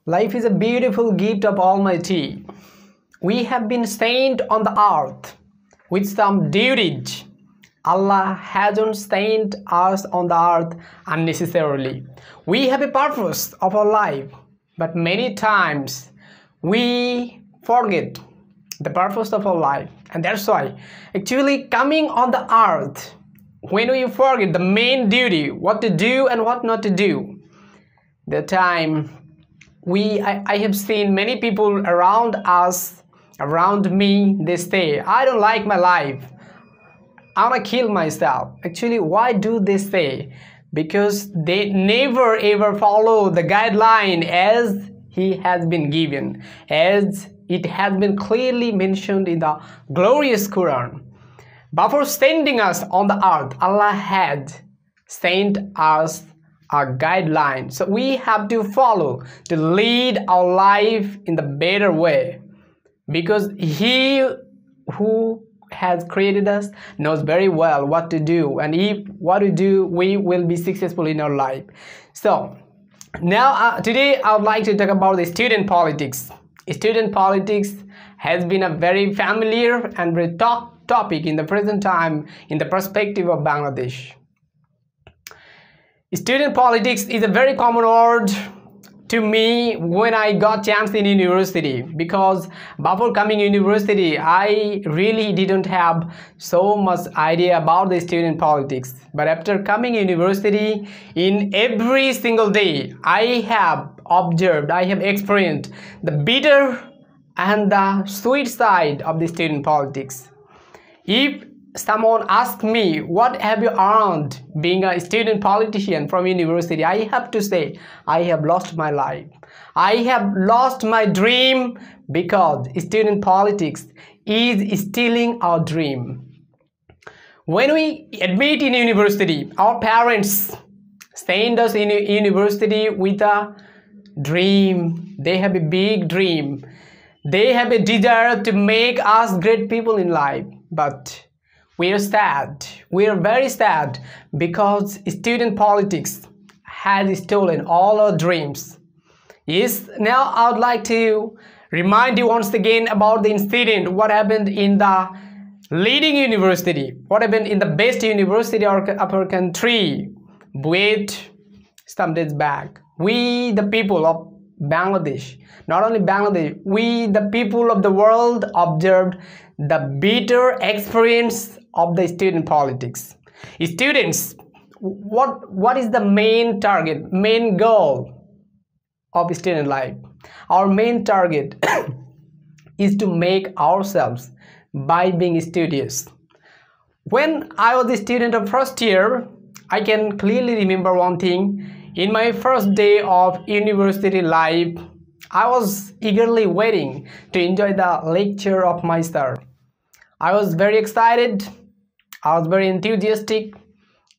Life is a beautiful gift of Almighty. We have been sent on the earth with some duties. Allah hasn't sent us on the earth unnecessarily. We have a purpose of our life, but many times we forget the purpose of our life, and that's why actually coming on the earth, when we forget the main duty, what to do and what not to do, the time I have seen many people around us, around me, they say, I don't like my life, I want to kill myself. Actually, why do they say? Because they never ever follow the guideline as he has been given, as it has been clearly mentioned in the glorious Quran. Before sending us on the earth, Allah had sent us a guideline. So we have to follow to lead our life in the better way, because He who has created us knows very well what to do, and if what we do, we will be successful in our life. So now today I would like to talk about the student politics. Student politics has been a very familiar and very topic in the present time in the perspective of Bangladesh. Student politics is a very common word to me when I got chance in university, because before coming university I really didn't have so much idea about the student politics. But after coming university, in every single day I have observed, I have experienced the bitter and the sweet side of the student politics. If someone asks me, what have you earned being a student politician from university, I have to say, I have lost my life. I have lost my dream, because student politics is stealing our dream. When we admit in university, our parents send us in university with a dream. They have a big dream. They have a desire to make us great people in life. But we are sad, we are very sad, because student politics has stolen all our dreams. Yes, now I would like to remind you once again about the incident, what happened in the leading university, what happened in the best university of our country, BUET, some days back. We, the people of Bangladesh, not only Bangladesh, we, the people of the world, observed the bitter experience of the student politics. Students, what is the main target, main goal of student life? Our main target is to make ourselves by being studious. When I was a student of first year, I can clearly remember one thing. In my first day of university life, I was eagerly waiting to enjoy the lecture of my sir. I was very excited, I was very enthusiastic,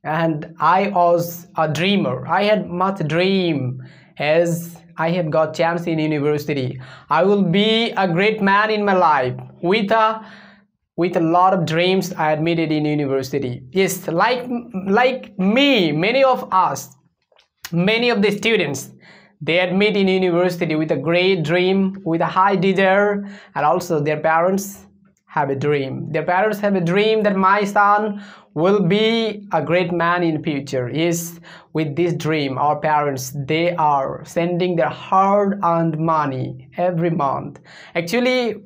and I was a dreamer. I had much dream as I had got chance in university. I will be a great man in my life with a lot of dreams I admitted in university. Yes, like me, many of us, many of the students, they admit in university with a great dream, with a high desire, and also their parents have a dream. Their parents have a dream that my son will be a great man in future. Yes, with this dream, our parents, they are sending their hard-earned money every month. Actually,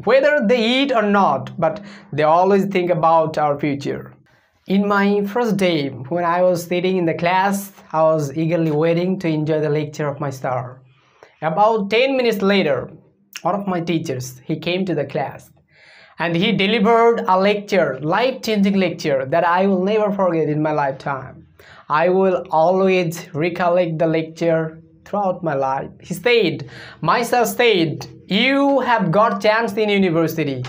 whether they eat or not, but they always think about our future. In my first day, when I was sitting in the class, I was eagerly waiting to enjoy the lecture of my sir. About 10 minutes later, one of my teachers, he came to the class and he delivered a lecture, life-changing lecture that I will never forget in my lifetime. I will always recollect the lecture throughout my life. He said, my sir said, you have got chance in university.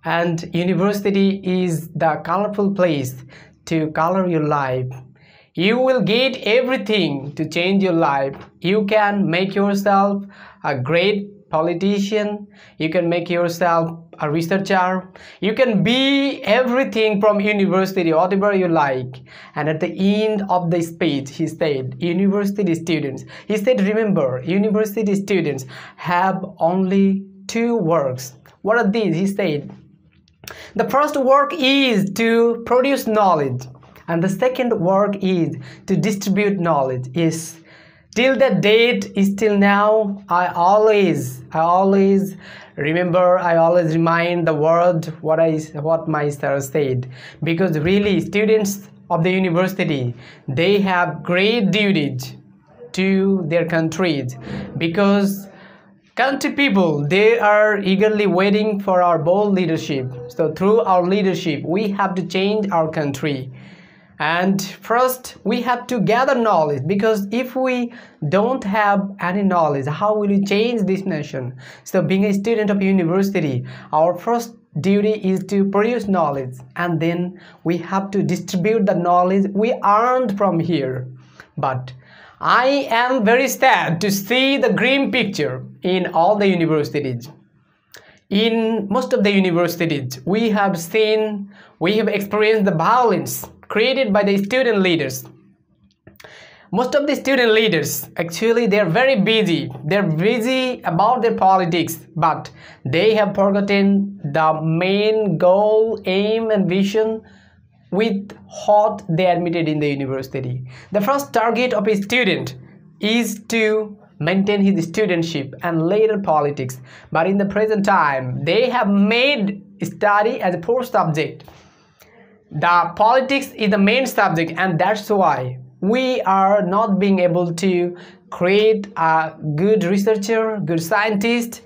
And university is the colorful place to color your life. You will get everything to change your life. You can make yourself a great politician, you can make yourself a researcher, you can be everything from university, whatever you like. And at the end of the speech, he said, university students, he said, remember, university students have only two works. What are these? He said, the first work is to produce knowledge, and the second work is to distribute knowledge. Yes, till that date, till now, I always remember, I always remind the word what my sir said, because really students of the university, they have great duties to their countries, because country people, they are eagerly waiting for our bold leadership. So through our leadership, we have to change our country. And first, we have to gather knowledge, because if we don't have any knowledge, how will we change this nation? So being a student of university, our first duty is to produce knowledge, and then we have to distribute the knowledge we earned from here. But I am very sad to see the grim picture in all the universities. In most of the universities, we have experienced the violence created by the student leaders. Most of the student leaders, actually, they're very busy. They're busy about their politics, but they have forgotten the main goal, aim, and vision with what they admitted in the university. The first target of a student is to maintain his studentship and later politics. But in the present time, they have made study as a first subject. The politics is the main subject, and that's why we are not being able to create a good researcher, good scientist,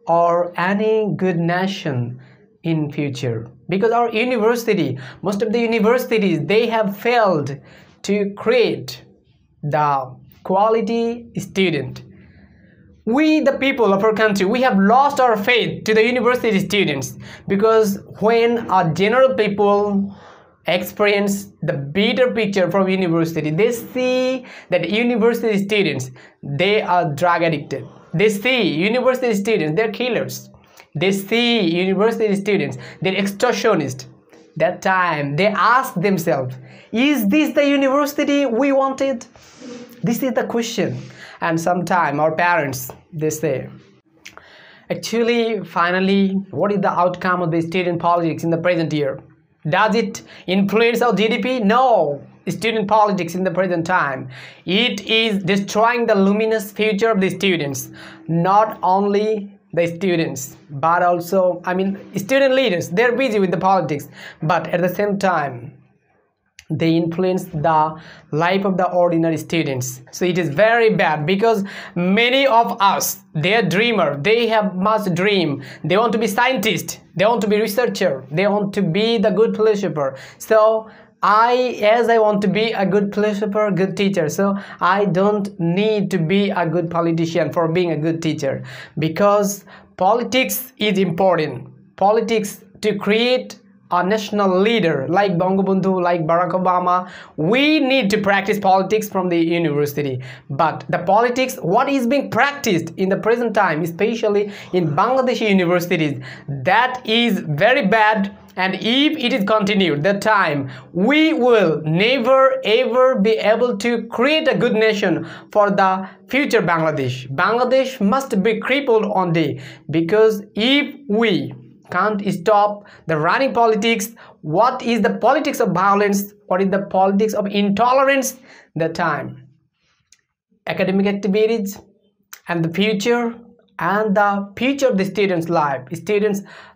or any good nation in future. Because our university, most of the universities, they have failed to create the quality student. We, the people of our country, we have lost our faith to the university students, because when our general people experience the bitter picture from university, they see that university students, they are drug addicted. They see university students, they're killers. They see university students, they're extortionists. That time they ask themselves, is this the university we wanted? This is the question. And sometimes our parents, they say, actually, finally, what is the outcome of the student politics in the present year? Does it influence our GDP? No. Student politics in the present time, it is destroying the luminous future of the students. Not only the students, but also, student leaders, they're busy with the politics, but at the same time, they influence the life of the ordinary students. So it is very bad, because many of us, they are dreamer, they have much dream, they want to be scientist, they want to be researcher, they want to be the good philosopher. So as I want to be a good philosopher, good teacher, so I don't need to be a good politician for being a good teacher, because politics is important. Politics, to create a national leader like Bangabandhu, like Barack Obama, we need to practice politics from the university. But the politics, what is being practiced in the present time, especially in Bangladeshi universities, that is very bad. And if it is continued, that time we will never ever be able to create a good nation for the future Bangladesh. Bangladesh must be crippled one day, because if we can't stop the running politics, what is the politics of violence, what is the politics of intolerance, the time academic activities and the future of the students'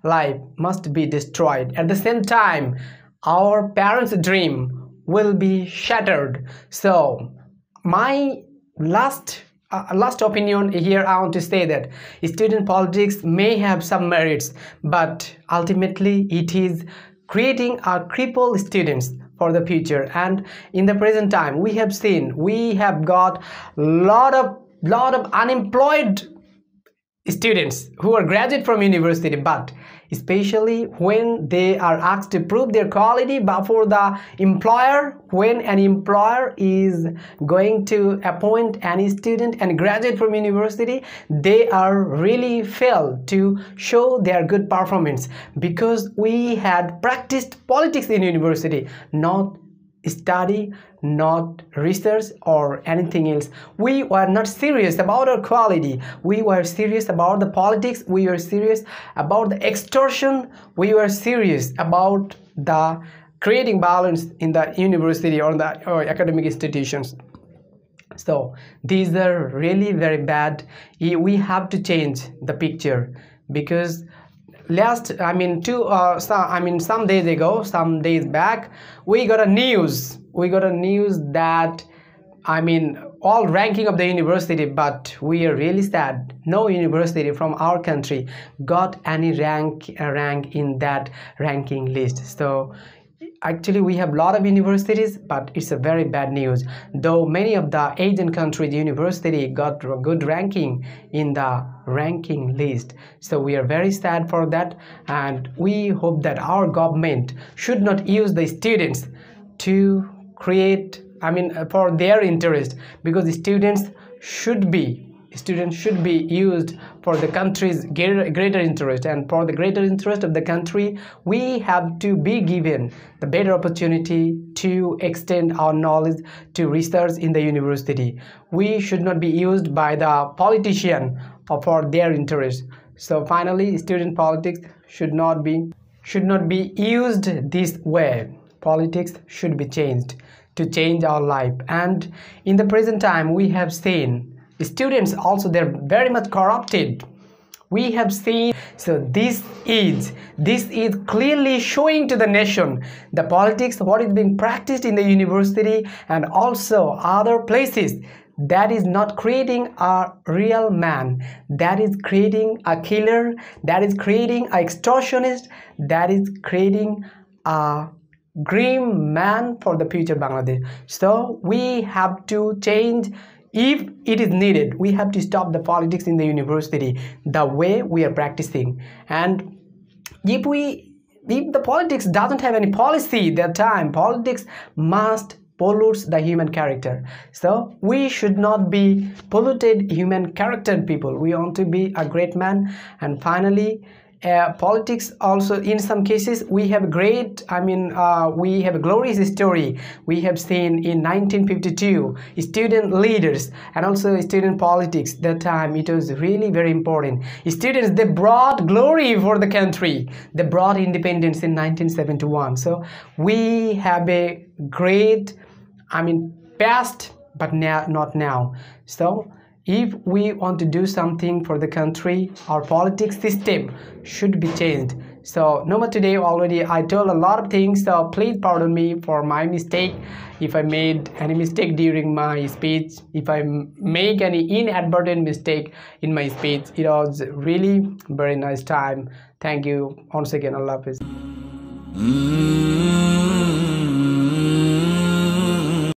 life must be destroyed. At the same time, our parents' dream will be shattered. So my last opinion here, I want to say that student politics may have some merits, but ultimately it is creating a crippled students for the future. And in the present time, we have got lot of unemployed students who are graduate from university, but especially when they are asked to prove their quality before the employer. When an employer is going to appoint any student and graduate from university, they are really failed to show their good performance, because we had practiced politics in university, not study, not research or anything else. We were not serious about our quality. We were serious about the politics. We were serious about the extortion. We were serious about the creating balance in the university or the academic institutions. So these are really very bad. We have to change the picture, because some days back, we got a news that, all ranking of the university, but we are really sad, no university from our country got any rank in that ranking list. So actually we have a lot of universities, but it's a very bad news, though many of the Asian countries university got a good ranking in the ranking list. So we are very sad for that, and we hope that our government should not use the students to create, for their interest, because the students should be used for the country's greater interest, and for the greater interest of the country, we have to be given the better opportunity to extend our knowledge, to research in the university. We should not be used by the politician for their interest. So finally, student politics should not be used this way. Politics should be changed to change our life. And in the present time, we have seen students also, they're very much corrupted. We have seen, so this is clearly showing to the nation the politics, what is being practiced in the university and also other places. That is not creating a real man, that is creating a killer, that is creating an extortionist, that is creating a grim man for the future Bangladesh. So we have to change. If it is needed, we have to stop the politics in the university, the way we are practicing. And if the politics doesn't have any policy, that time politics must pollute the human character. So we should not be polluted human character people. We want to be a great man. And finally, politics also, in some cases, we have great, we have a glorious story. We have seen in 1952 student leaders and also student politics. That time it was really very important. Students, they brought glory for the country. They brought independence in 1971. So we have a great, past, but not now. So if we want to do something for the country, our politics system should be changed. So no more today, already I told a lot of things, so please pardon me for my mistake. If I made any mistake during my speech, if I make any inadvertent mistake in my speech, it was really very nice time. Thank you once again. Allah Hafiz.